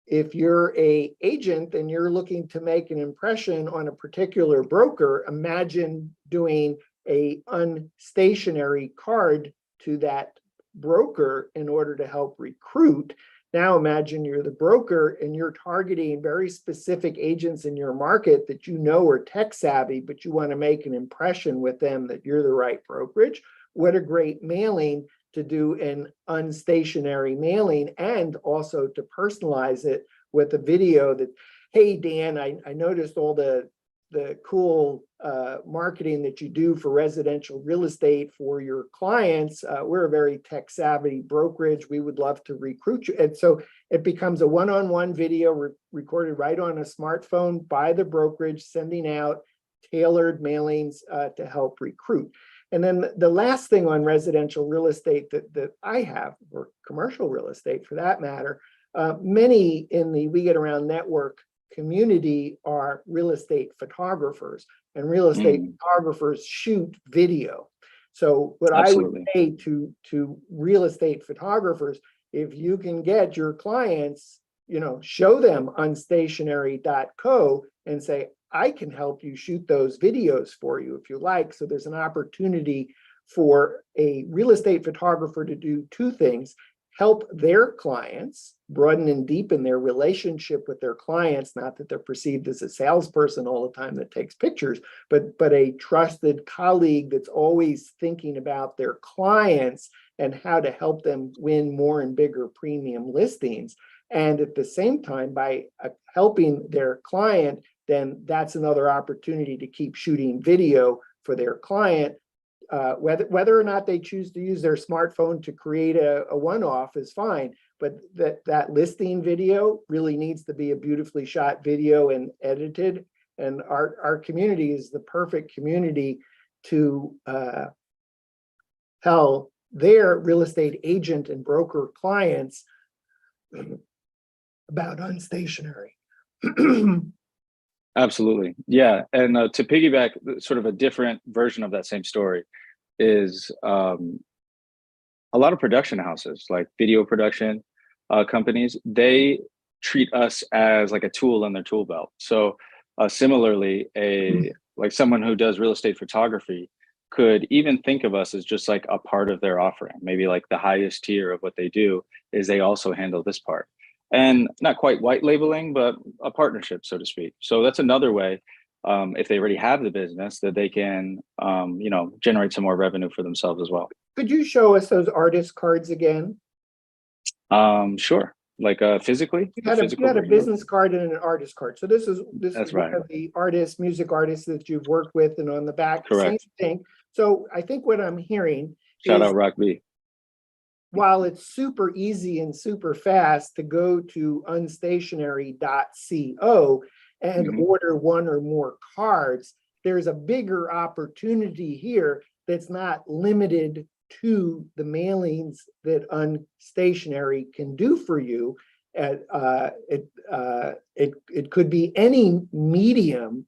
if you're an agent and you're looking to make an impression on a particular broker, imagine doing a unstationary card to that broker in order to help recruit. Now imagine you're the broker and you're targeting very specific agents in your market that are tech savvy, but you want to make an impression with them that you're the right brokerage. What a great mailing to do an unstationary mailing, and also to personalize it with a video that, hey, Dan, I noticed all the cool marketing that you do for residential real estate for your clients. We're a very tech savvy brokerage. We would love to recruit you. And so it becomes a one-on-one video recorded right on a smartphone by the brokerage, sending out tailored mailings to help recruit. And then the last thing on residential real estate that I have, or commercial real estate for that matter, many in the We Get Around network community are real estate photographers, and real estate photographers shoot video. So what Absolutely. I would say to real estate photographers, if you can get your clients, show them unstationary.co and say, I can help you shoot those videos for you if you like. So there's an opportunity for a real estate photographer to do two things: help their clients broaden and deepen their relationship with their clients, not that they're perceived as a salesperson all the time that takes pictures, but a trusted colleague that's always thinking about their clients and how to help them win more and bigger premium listings. And at the same time, by helping their client, then that's another opportunity to keep shooting video for their client. Whether or not they choose to use their smartphone to create a one-off is fine, but that listing video really needs to be a beautifully shot video and edited. And our community is the perfect community to tell their real estate agent and broker clients about unstationary. Absolutely. Yeah. And to piggyback sort of a different version of that same story is a lot of production houses, like video production companies, they treat us as like a tool in their tool belt. So similarly, like someone who does real estate photography could even think of us as just like a part of their offering. Maybe like the highest tier of what they do is they also handle this part. And not quite white labeling, but a partnership, so to speak. So that's another way, if they already have the business, that they can, generate some more revenue for themselves as well. Could you show us those artist cards again? Sure. like physically, You the had physical a version of it? business card and an artist card. So this is That's one right. of the music artists that you've worked with, and on the back, same Correct. thing. So I think what I'm hearing Shout is, out Rock B. while it's super easy and super fast to go to unstationary.co and Mhm. order one or more cards, there's a bigger opportunity here that's not limited to the mailings that Unstationary can do for you. It could be any medium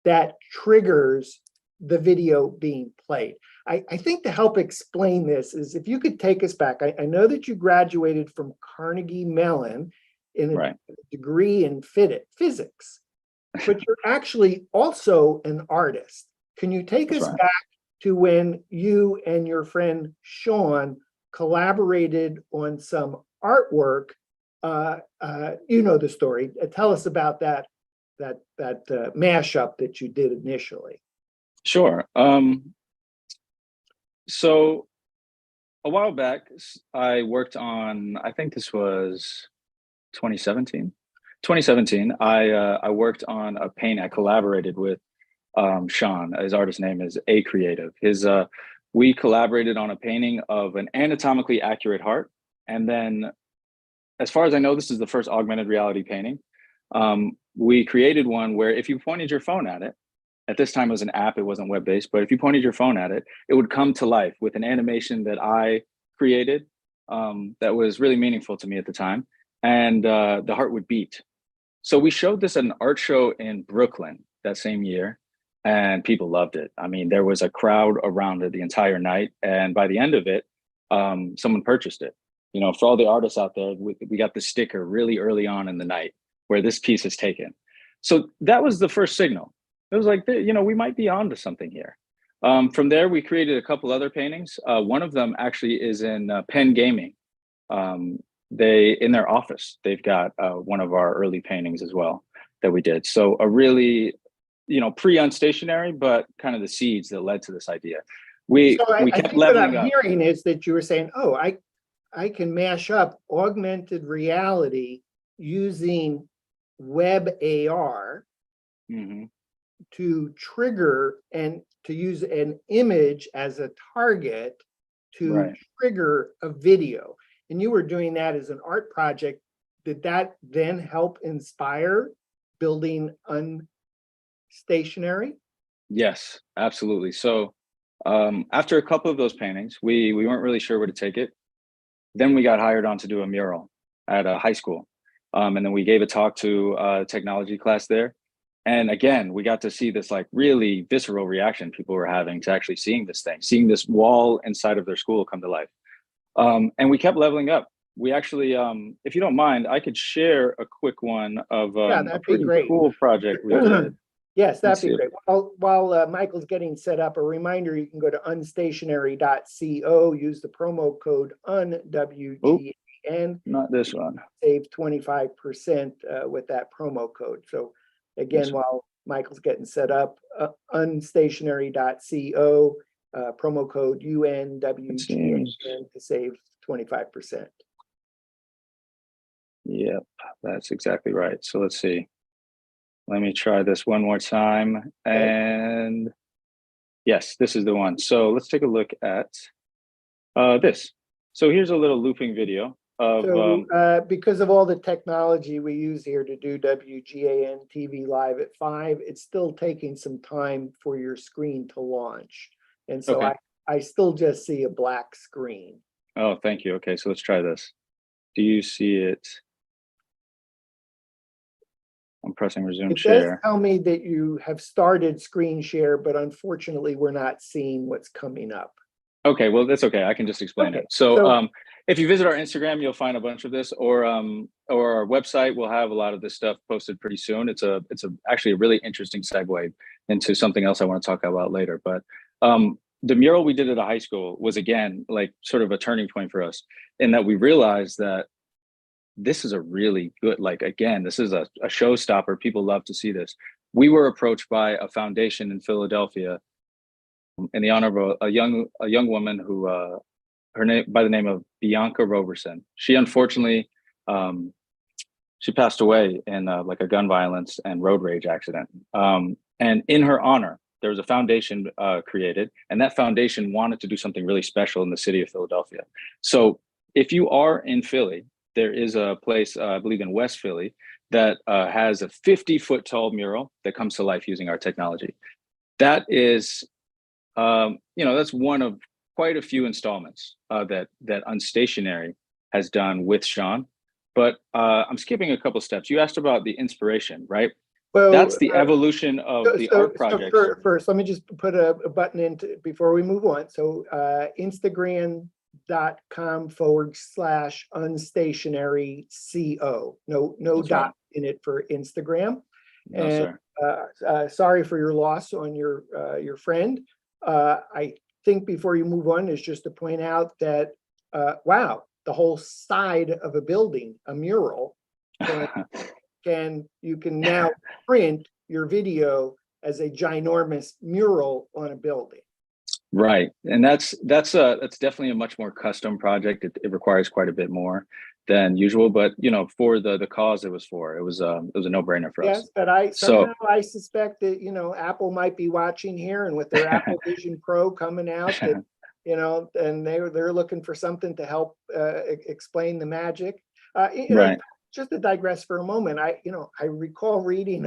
that triggers the video being played. I think to help explain this is, if you could take us back. I know that you graduated from Carnegie Mellon in a Right. degree in physics, but you're actually also an artist. Can you take That's us right. back to when you and your friend Sean collaborated on some artwork? You know the story. Tell us about that mashup that you did initially. Sure. So a while back, I worked on, I think this was 2017. 2017, I worked on a painting. I collaborated with Sean. His artist name is A Creative. We collaborated on a painting of an anatomically accurate heart. And then, as far as I know, this is the first augmented reality painting. We created one where if you pointed your phone at it, at this time it was an app, it wasn't web-based, but if you pointed your phone at it, it would come to life with an animation that I created, that was really meaningful to me at the time. And the heart would beat. So we showed this at an art show in Brooklyn that same year, and people loved it. I mean, there was a crowd around it the entire night. And by the end of it, someone purchased it. You know, for all the artists out there, we got the sticker really early on in the night where this piece is taken. So that was the first signal. It was like, you know, we might be onto something here. From there, we created a couple other paintings. One of them actually is in Penn Gaming. In their office, they've got one of our early paintings as well that we did. So a really, you know, pre-unstationary, but kind of the seeds that led to this idea. We So I kept think what leveling I'm up. hearing is that you were saying, oh, I can mash up augmented reality using web AR Mhm. to trigger and to use an image as a target to Right. trigger a video. And you were doing that as an art project. Did that then help inspire building Unstationary? Yes, absolutely. So after a couple of those paintings, we weren't really sure where to take it. Then we got hired on to do a mural at a high school. And then we gave a talk to a technology class there. And again, we got to see this like really visceral reaction people were having to actually seeing this thing, seeing this wall inside of their school come to life. And we kept leveling up. We actually, if you don't mind, I could share a quick one of Yeah, a that'd be pretty great. cool project we did. Yes, Let's that'd be see. great. While Michael's getting set up, a reminder, you can go to unstationary.co, use the promo code UNWGN, Not this one. save 25% with that promo code. So again, while Michael's getting set up, unstationary.co, promo code UNWGN to save 25%. Yep, that's exactly right. So let's see. Let me try this one more time. And yes, this is the one. So let's take a look at this. So here's a little looping video of So because of all the technology we use here to do WGAN TV live at 5, it's still taking some time for your screen to launch. And so okay. I still just see a black screen. Oh, thank you. Okay, so let's try this. Do you see it? I'm pressing resume It does share. tell me that you have started screen share, but unfortunately, we're not seeing what's coming up. Okay, well, that's okay. I can just explain Okay, it. So, so- if you visit our Instagram, you'll find a bunch of this, or our website will have a lot of this stuff posted pretty soon. It's actually a really interesting segue into something else I want to talk about later. But the mural we did at a high school was, again, like sort of a turning point for us, in that we realized that this is a really good, like, again, this is a showstopper. People love to see this. We were approached by a foundation in Philadelphia in the honor of a young woman who her name by the name of Bianca Roberson. She unfortunately She passed away in like a gun violence and road rage accident. And in her honor, there was a foundation created, and that foundation wanted to do something really special in the city of Philadelphia. So if you are in Philly, there is a place, I believe in West Philly, that has a 50-foot tall mural that comes to life using our technology. That is, that's one of quite a few installments that Unstationary has done with Sean. But I'm skipping a couple steps. You asked about the inspiration, right? Well, that's the evolution of the art project. First, let me just put a button in before we move on. So Instagram.com/unstationaryco. No That's dot right. in it for Instagram. No, And sir. sorry for your loss on your friend. I think before you move on is just to point out that wow, the whole side of a building, a mural, you can now print your video as a ginormous mural on a building. Right, and that's definitely a much more custom project. It requires quite a bit more than usual, but for the cause it was for, it was a no-brainer for us. Yes, but I suspect that Apple might be watching here, and with their Apple Vision Pro coming out, that and they're looking for something to help explain the magic. Right. Just to digress for a moment, I recall reading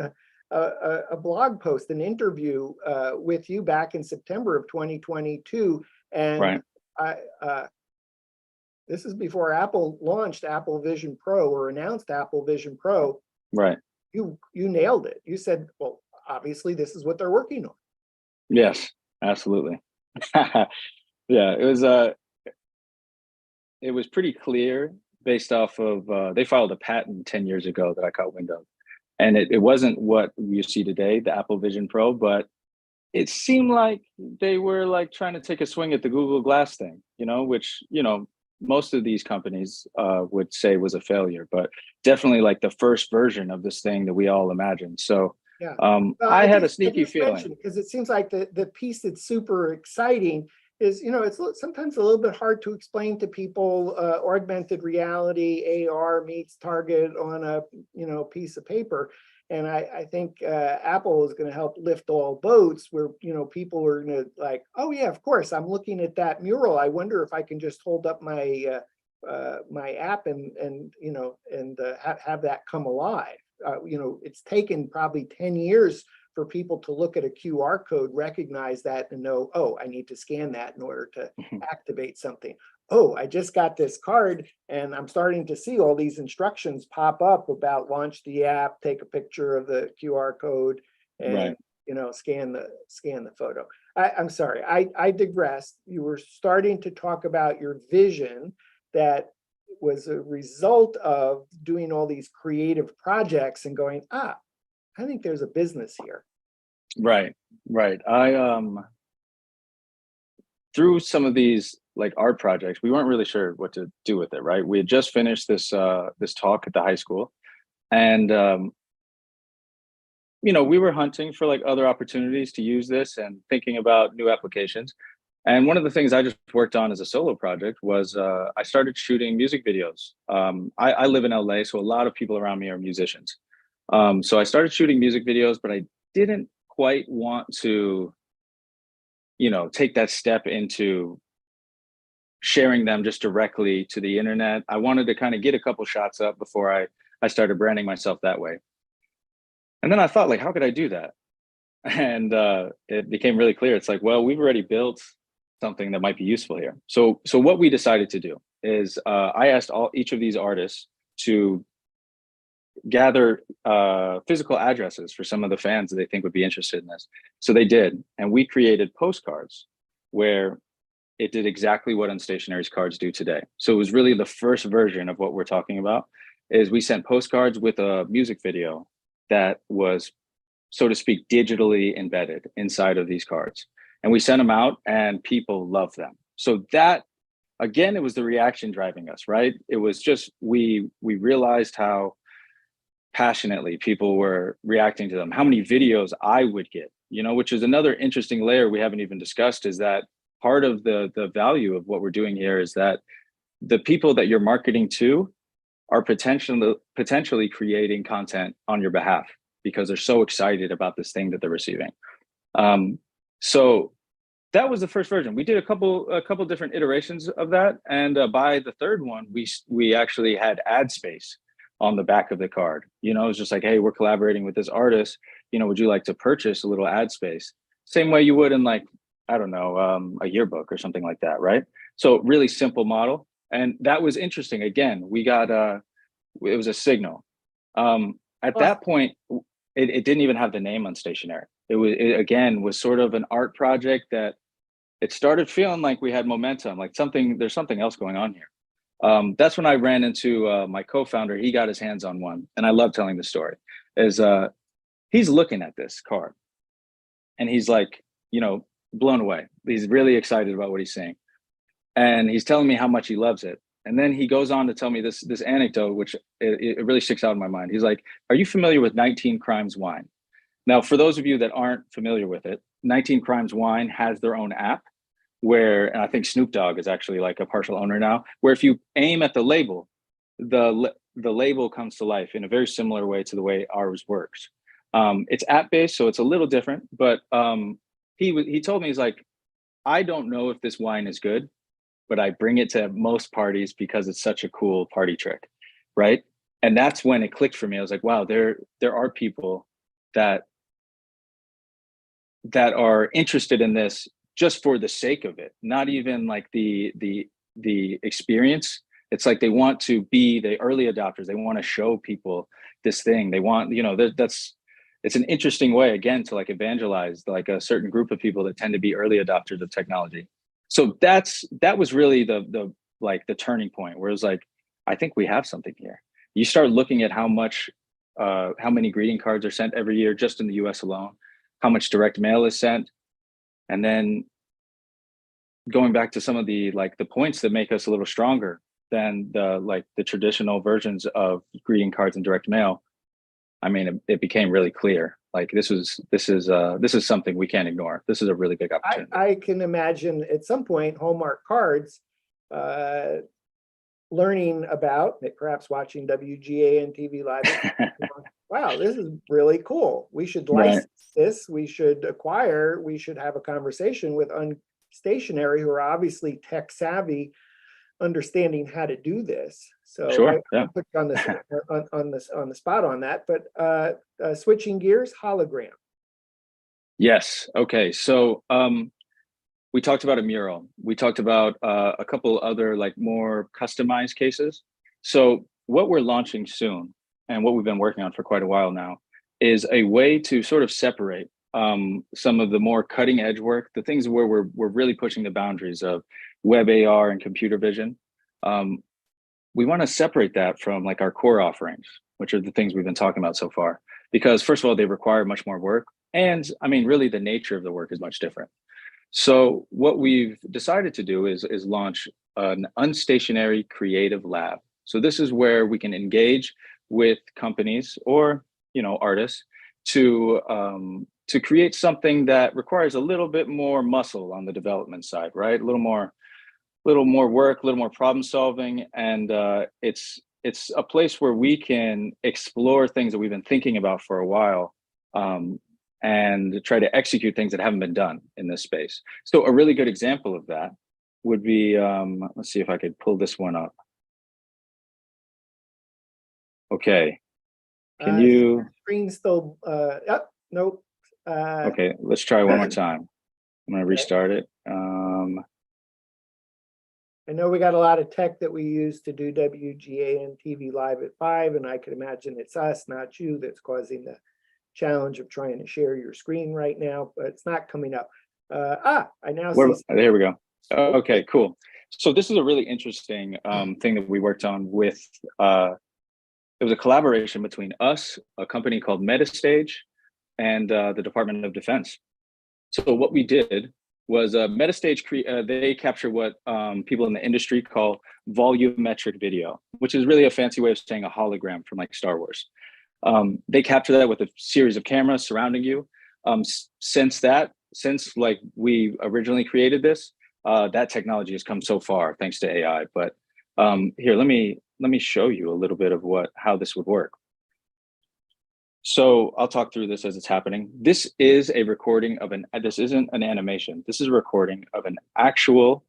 a blog post, an interview with you back in September of 2022, and right. This is before Apple launched Apple Vision Pro or announced Apple Vision Pro. Right. You nailed it. You said, well, obviously this is what they're working on. Yes, absolutely. Yeah, it was pretty clear based off of they filed a patent 10 years ago that I caught wind of. And it wasn't what you see today, the Apple Vision Pro, but it seemed like they were like trying to take a swing at the Google Glass thing, which, most of these companies would say was a failure, but definitely like the first version of this thing that we all imagined. So yeah, I had a sneaky feeling. Because it seems like the piece that's super exciting is, it's sometimes a little bit hard to explain to people. Augmented reality, AR meets Target on a piece of paper, and I think Apple is going to help lift all boats. Where people are going to like, oh yeah, of course, I'm looking at that mural. I wonder if I can just hold up my my app and have that come alive. It's taken probably 10 years for people to look at a QR code, recognize that, and know, oh, I need to scan that in order to activate something. Oh, I just got this card, and I'm starting to see all these instructions pop up about launch the app, take a picture of the QR code, and scan the photo. I'm sorry, I digressed. You were starting to talk about your vision that was a result of doing all these creative projects and going, I think there's a business here. Right. I through some of these like art projects, we weren't really sure what to do with it. Right. We had just finished this talk at the high school, and we were hunting for like other opportunities to use this and thinking about new applications. And one of the things I just worked on as a solo project was I started shooting music videos. I live in LA, so a lot of people around me are musicians. So I started shooting music videos, but I didn't quite want to, take that step into sharing them just directly to the internet. I wanted to kind of get a couple shots up before I started branding myself that way. And then I thought, like, how could I do that? And it became really clear. It's like, well, we've already built something that might be useful here. So what we decided to do is I asked each of these artists to gather physical addresses for some of the fans that they think would be interested in this. So they did, and we created postcards where it did exactly what Unstationary's cards do today. So it was really the first version of what we're talking about. Is we sent postcards with a music video that was, so to speak, digitally embedded inside of these cards, and we sent them out, and people loved them. So that, again, it was the reaction driving us, right? It was just we realized how passionately people were reacting to them, how many videos I would get, which is another interesting layer we haven't even discussed, is that part of the value of what we're doing here is that the people that you're marketing to are potentially creating content on your behalf because they're so excited about this thing that they're receiving. So that was the first version. We did a couple different iterations of that, and by the third one, we actually had ad space on the back of the card. You know, it's just like, hey, we're collaborating with this artist. You know, would you like to purchase a little ad space? Same way you would in, like, I don't know, a yearbook or something like that, right? So really simple model, and that was interesting. Again, we got it was a signal. At that point, it didn't even have the name Unstationary. It again was sort of an art project that it started feeling like we had momentum, like there's something else going on here. That's when I ran into my co-founder. He got his hands on one, and I love telling the story. He's looking at this card, and he's like, you know, blown away. He's really excited about what he's seeing, and he's telling me how much he loves it. And then he goes on to tell me this anecdote, which it really sticks out in my mind. He's like, "Are you familiar with 19 Crimes Wine?" Now, for those of you that aren't familiar with it, 19 Crimes Wine has their own app where, and I think Snoop Dogg is actually like a partial owner now, where if you aim at the label, the label comes to life in a very similar way to the way ours works. It's app based, so it's a little different. But he told me, he's like, I don't know if this wine is good, but I bring it to most parties because it's such a cool party trick, right? And that's when it clicked for me. I was like, wow, there are people that are interested in this just for the sake of it, not even like the experience. It's like they want to be the early adopters. They want to show people this thing. They want, you know, it's an interesting way, again, to like evangelize like a certain group of people that tend to be early adopters of technology. So that was really the turning point where it was like, I think we have something here. You start looking at how many greeting cards are sent every year just in the US alone, how much direct mail is sent. And then going back to some of the points that make us a little stronger than the traditional versions of greeting cards and direct mail. I mean, it became really clear. Like this is something we can't ignore. This is a really big opportunity. I can imagine at some point Hallmark Cards learning about, perhaps watching WGA and TV Live. Wow, this is really cool. We should license this. We should acquire. We should have a conversation with Unstationary, who are obviously tech savvy, understanding how to do this. So sure, I'll put you on the spot on that. But switching gears, hologram. Yes. Okay. So we talked about a mural. We talked about a couple other like more customized cases. So what we're launching soon, and what we've been working on for quite a while now, is a way to sort of separate some of the more cutting edge work, the things where we're really pushing the boundaries of web AR and computer vision. We want to separate that from like our core offerings, which are the things we've been talking about so far, because first of all, they require much more work. And I mean, really the nature of the work is much different. So what we've decided to do is launch an Unstationary Creative Lab. So this is where we can engage with companies or, you know, artists to create something that requires a little bit more muscle on the development side, right? A little more work, a little more problem solving, and it's a place where we can explore things that we've been thinking about for a while, and try to execute things that haven't been done in this space. So a really good example of that would be, let's see if I could pull this one up. Okay, can you? Screen still, nope. Okay, let's try one more time. I'm gonna restart it. I know we got a lot of tech that we use to do WGA and TV Live at 5, and I could imagine it's us, not you, that's causing the challenge of trying to share your screen right now, but it's not coming up. I now see. There we go. Okay, cool. So this is a really interesting thing that we worked on with, it was a collaboration between us, a company called Metastage, and the Department of Defense. So what we did was Metastage, they capture what people in the industry call volumetric video, which is really a fancy way of saying a hologram from like Star Wars. They capture that with a series of cameras surrounding you. Since like we originally created this, that technology has come so far thanks to AI. But here, let me let me show you a little bit of how this would work. So I'll talk through this as it's happening. This is a recording of this isn't an animation. This is a recording of an actual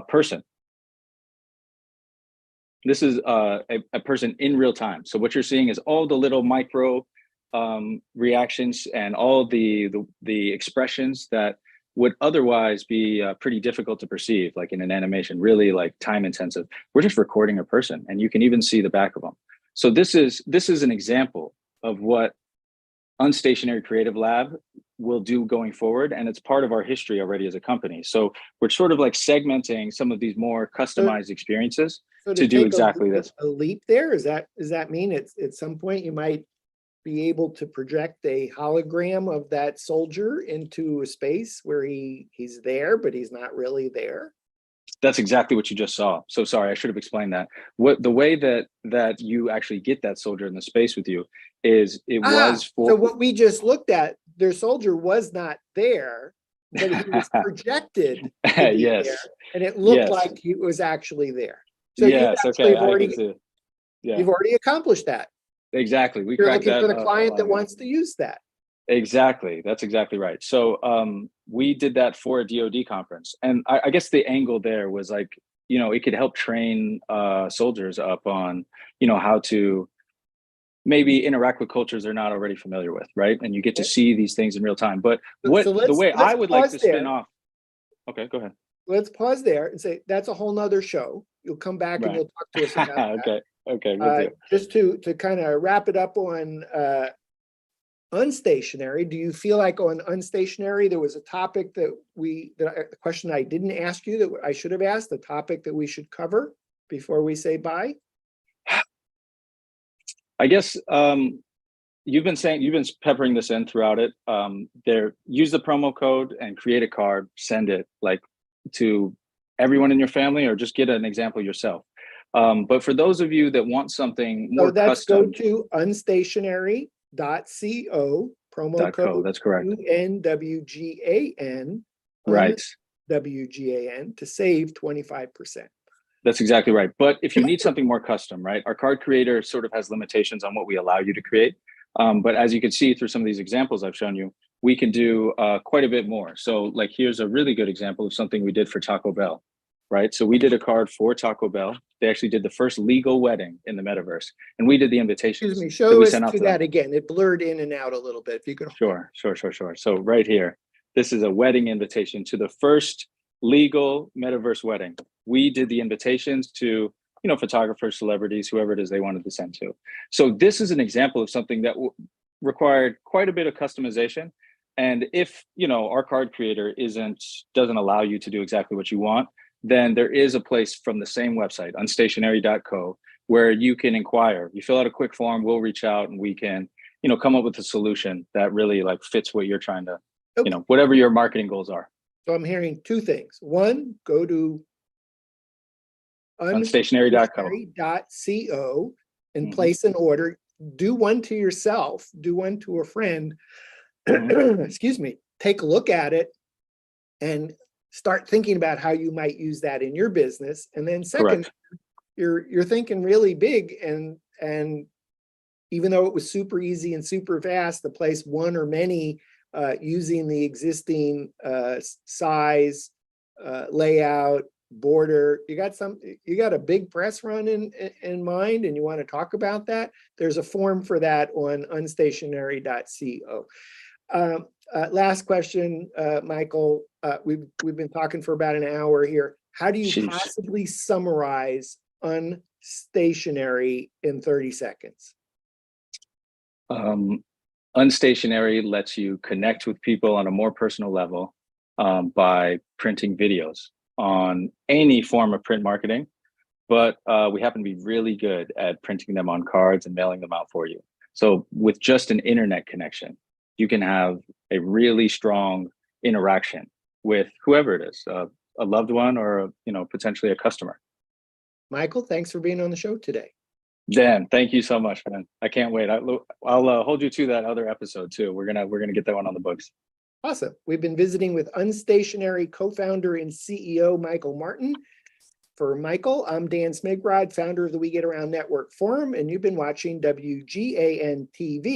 person. This is a person in real time. So what you're seeing is all the little micro reactions and all the expressions that would otherwise be pretty difficult to perceive, like in an animation, really like time intensive. We're just recording a person, and you can even see the back of them. So this is an example of what Unstationary Creative Lab will do going forward, and it's part of our history already as a company. So we're sort of like segmenting some of these more customized experiences to do exactly this. A leap there, does that mean at some point you might be able to project a hologram of that soldier into a space where he's there, but he's not really there? That's exactly what you just saw. So sorry, I should have explained that. The way that you actually get that soldier in the space with you is so what we just looked at, their soldier was not there, but he was projected to be yes, there, and it looked yes, like he was actually there. So yes, okay, you've already accomplished that. Exactly. You're looking for the client that wants to use that. Exactly. That's exactly right. So we did that for a DoD conference. And I guess the angle there was like, you know, it could help train soldiers up on, you know, how to maybe interact with cultures they're not already familiar with, right? And you get to see these things in real time. But the way I would like to spin off. Okay, go ahead. Let's pause there and say that's a whole nother show. You'll come back and you'll talk to us about that. Okay. Just to kind of wrap it up on Unstationary, do you feel like on Unstationary there was a topic that a question I didn't ask you that I should have asked, the topic that we should cover before we say bye? I guess you've been peppering this in throughout it. Use the promo code and create a card, send it like to everyone in your family, or just get an example yourself. But for those of you that want something more custom, go to unstationary.co, promo code. That's correct. UNWGAN. Right. WGAN to save 25%. That's exactly right. But if you need something more custom, right, our card creator sort of has limitations on what we allow you to create. But as you can see through some of these examples I've shown you, we can do quite a bit more. So like, here's a really good example of something we did for Taco Bell, right? So we did a card for Taco Bell. They actually did the first legal wedding in the metaverse, and we did the invitations. Excuse me, show us to that again. It blurred in and out a little bit. If you could. Sure. So right here, this is a wedding invitation to the first legal metaverse wedding. We did the invitations to, you know, photographers, celebrities, whoever it is they wanted to send to. So this is an example of something that required quite a bit of customization. And if, you know, our card creator doesn't allow you to do exactly what you want, then there is a place from the same website, unstationary.co, where you can inquire. You fill out a quick form, we'll reach out, and we can, you know, come up with a solution that really like fits what you're trying to, you know, whatever your marketing goals are. So I'm hearing two things. One, go to unstationary.co and place an order. Do one to yourself, do one to a friend. Excuse me. Take a look at it and start thinking about how you might use that in your business. And then second, you're thinking really big, and even though it was super easy and super fast to place one or many using the existing size, layout, border, you got a big press run in mind, and you want to talk about that, there's a form for that on unstationary.co. Last question, Michael. We've been talking for about an hour here. How do you possibly summarize Unstationary in 30 seconds? Unstationary lets you connect with people on a more personal level by printing videos on any form of print marketing, but we happen to be really good at printing them on cards and mailing them out for you. So with just an internet connection, you can have a really strong interaction with whoever it is, a loved one or, you know, potentially a customer. Michael, thanks for being on the show today. Dan, thank you so much, man. I can't wait. I'll hold you to that other episode too. We're gonna get that one on the books. Awesome. We've been visiting with Unstationary co-founder and CEO Michael Martin. For Michael, I'm Dan Smigrod, founder of the We Get Around Network Forum, and you've been watching WGAN TV.